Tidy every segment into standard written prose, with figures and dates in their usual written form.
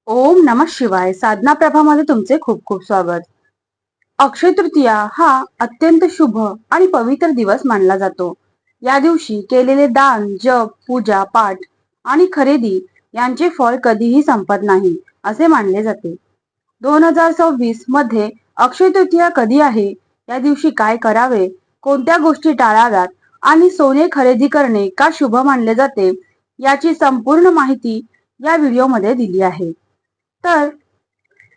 ओम नमः शिवाय. साधना प्रभामध्ये तुमचे खूप खूप स्वागत. अक्षय तृतीया हा अत्यंत शुभ आणि पवित्र दिवस मानला जातो. या दिवशी केलेले दान, जप, पूजा, पाठ आणि खरेदी यांचे फळ कधीही संपत नाही असे मानले जाते. 2026 मध्ये अक्षय तृतीया कधी आहे, या दिवशी काय करावे, कोणत्या गोष्टी टाळाव्यात आणि सोने खरेदी करणे का शुभ मानले जाते, याची संपूर्ण माहिती या व्हिडिओमध्ये दिली आहे. तर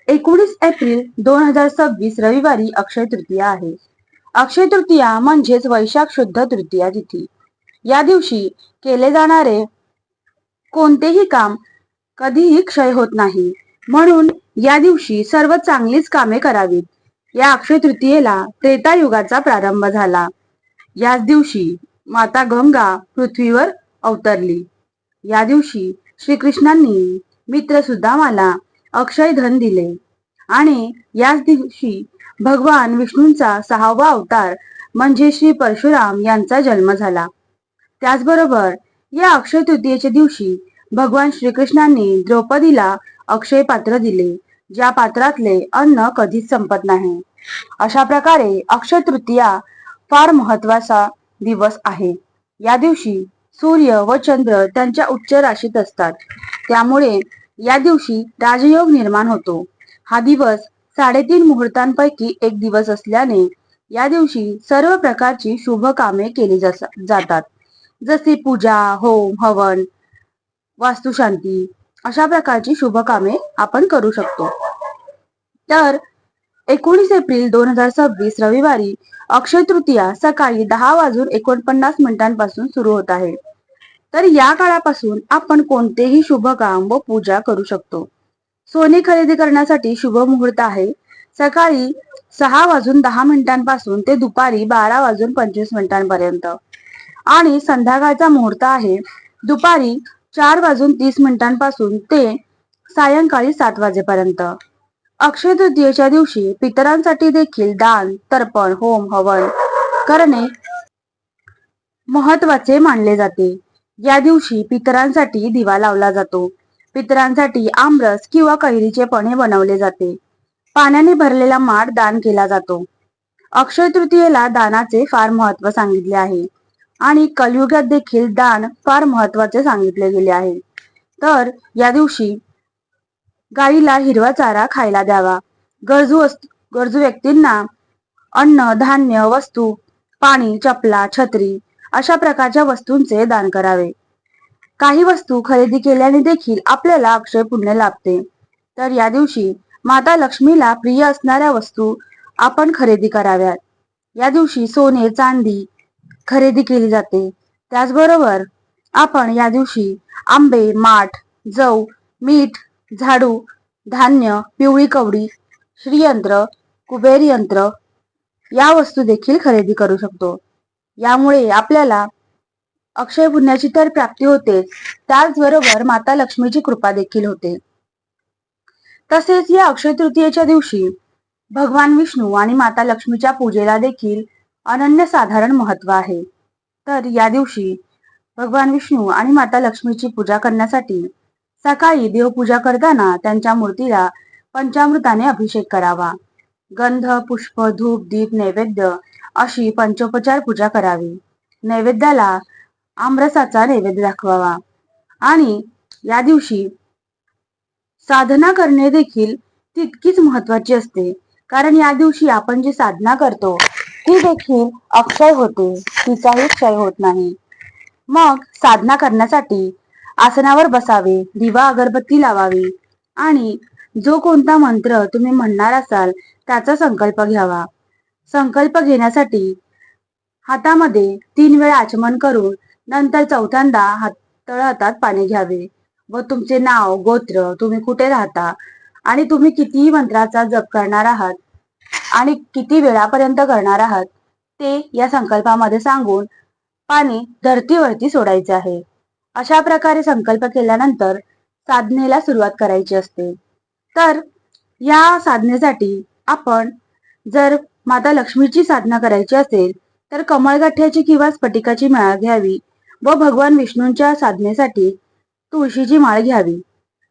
19 एप्रिल 2026 रविवारी अक्षय तृतीया आहे. अक्षय तृतीया म्हणजेच वैशाख शुद्ध तृतीया तिथी. या दिवशी केले जाणारे कोणतेही काम कधीही क्षय होत नाही, म्हणून या दिवशी सर्व चांगलीच कामे करावीत. या अक्षय तृतीयेला त्रेता युगाचा प्रारंभ झाला. याच दिवशी माता गंगा पृथ्वीवर अवतरली. या दिवशी श्रीकृष्णांनी मित्र सुदामाला अक्षय धन दिले आणि याच दिवशी भगवान विष्णूंचा 6वा अवतार म्हणजे श्री परशुराम यांचा जन्म झाला. त्याचबरोबर या अक्षय तृतीयेच्या दिवशी भगवान श्रीकृष्णांनी द्रौपदीला अक्षय पात्र दिले, ज्या पात्रातले अन्न कधीच संपत नाही. अशा प्रकारे अक्षय तृतीया फार महत्वाचा दिवस आहे. या दिवशी सूर्य व चंद्र त्यांच्या उच्च राशीत असतात, त्यामुळे या दिवशी राजयोग निर्माण होतो. हा दिवस 3.5 मुहूर्तांपैकी एक दिवस असल्याने या दिवशी सर्व प्रकारची शुभ कामे केली जातात, जसे पूजा, होम, हवन, वास्तुशांती अशा प्रकारची शुभ कामे आपण करू शकतो. तर 19 एप्रिल 2026 रविवारी अक्षय तृतीया सकाळी 10:49 सुरू होत आहे. तर या काळापासून आपण कोणतेही शुभ काम व पूजा करू शकतो. सोने खरेदी करण्यासाठी शुभ मुहूर्त आहे सकाळी 6:10 ते दुपारी 12:25 आणि संध्याकाळचा मुहूर्त आहे दुपारी 4:30 ते सायंकाळी 7 वाजेपर्यंत. अक्षय तृतीयेच्या दिवशी पितरांसाठी देखील दान, तर्पण, होम, हवन करणे महत्वाचे मानले जाते. या दिवशी पितरांसाठी दिवा लावला जातो. पितरांसाठी आमरस किंवा कैरीचे पन्हे बनवले जाते. पाण्याने भरलेला माठ दान केला जातो. अक्षय तृतीयेला दानाचे फार महत्व सांगितले आहे आणि कलियुगात देखील दान फार महत्वाचे सांगितले गेले आहे. तर या दिवशी गाईला हिरवा चारा खायला द्यावा. गरजू व्यक्तींना अन्न, धान्य, वस्तू, पाणी, चपला, छत्री अशा प्रकारच्या वस्तूंचे दान करावे. काही वस्तू खरेदी केल्याने देखील आपल्याला अक्षय पुण्य लाभते. तर या दिवशी माता लक्ष्मीला प्रिय असणाऱ्या वस्तू आपण खरेदी कराव्यात. या दिवशी सोने, चांदी खरेदी केली जाते. त्याचबरोबर आपण या दिवशी आंबे, माठ, जव, मीठ, झाडू, धान्य, पिवळी कवडी, श्रीयंत्र, कुबेर यंत्र या वस्तू देखील खरेदी करू शकतो. यामुळे आपल्याला अक्षय पुण्याची तर प्राप्ती होते, त्याचबरोबर माता लक्ष्मीची कृपा देखील होते. तसेच या अक्षय तृतीयेच्या दिवशी भगवान विष्णू आणि माता लक्ष्मीच्या पूजेला देखील अनन्यसाधारण महत्व आहे. तर या दिवशी भगवान विष्णू आणि माता लक्ष्मीची पूजा करण्यासाठी सकाळी देवपूजा करताना त्यांच्या मूर्तीला पंचामृताने अभिषेक करावा. गंध, पुष्प, धूप, दीप, नैवेद्य अशी पंचोपचार पूजा करावी. नैवेद्याला आमरसाचा नैवेद्य दाखवावा आणि या दिवशी साधना करणे देखील तितकीच महत्वाची असते, कारण या दिवशी आपण जी साधना करतो ती देखील अक्षय होते, तिचाही क्षय होत नाही. मग साधना करण्यासाठी आसनावर बसावे, दिवा अगरबत्ती लावावी आणि जो कोणता मंत्र तुम्ही म्हणणार असाल त्याचा संकल्प घ्यावा. संकल्प घेण्यासाठी हातामध्ये 3 वेळा आचमन करून नंतर चौथ्यांदा तळहातात पाणी घ्यावे व तुमचे नाव, गोत्र, तुम्ही कुठे राहता आणि तुम्ही किती मंत्राचा जप करणार आहात आणि किती वेळापर्यंत करणार आहात ते या संकल्पामध्ये सांगून पाणी धरतीवरती सोडायचे आहे. अशा प्रकारे संकल्प केल्यानंतर साधनेला सुरुवात करायची असते. तर या साधनेसाठी आपण जर माता लक्ष्मीची साधना करायची असेल तर कमळगठ्याची किंवा स्फटिकाची माळ घ्यावी व भगवान विष्णूंच्या साधनेसाठी तुळशीची माळ घ्यावी.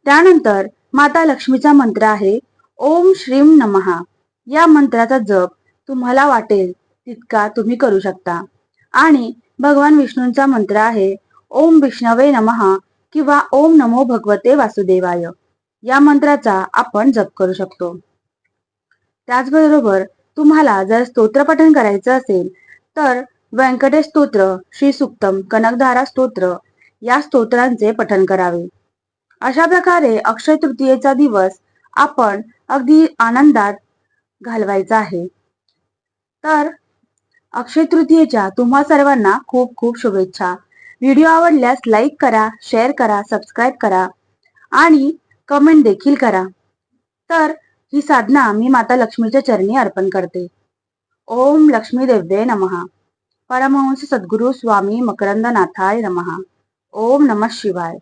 त्यानंतर माता लक्ष्मीचा मंत्र आहे ओम श्रीम नमः. या मंत्राचा जप तुम्हाला वाटेल तितका तुम्ही करू शकता. आणि भगवान विष्णूंचा मंत्र आहे ओम विष्णवे नमः किंवा ओम नमो भगवते वासुदेवाय. या मंत्राचा आपण जप करू शकतो. त्याचबरोबर तुम्हाला जर स्तोत्र पठण करायचं असेल तर व्यंकटेश स्तोत्र, श्री सुक्तम, कनकधारा स्तोत्र या स्तोत्रांचे पठण करावे. अशा प्रकारे अक्षय तृतीयेचा दिवस आपण अगदी आनंदात घालवायचा आहे. तर अक्षय तृतीयेच्या तुम्हा सर्वांना खूप खूप शुभेच्छा. व्हिडिओ आवडल्यास लाईक करा, शेअर करा, सबस्क्राईब करा आणि कमेंट देखील करा. तर ही साधना मी माता लक्ष्मीच्या चरणी अर्पण करते. ओम लक्ष्मी देव्ये नमः. परमहंस सद्गुरु स्वामी मकरंद नाथाय नमः. ओम नमः शिवाय.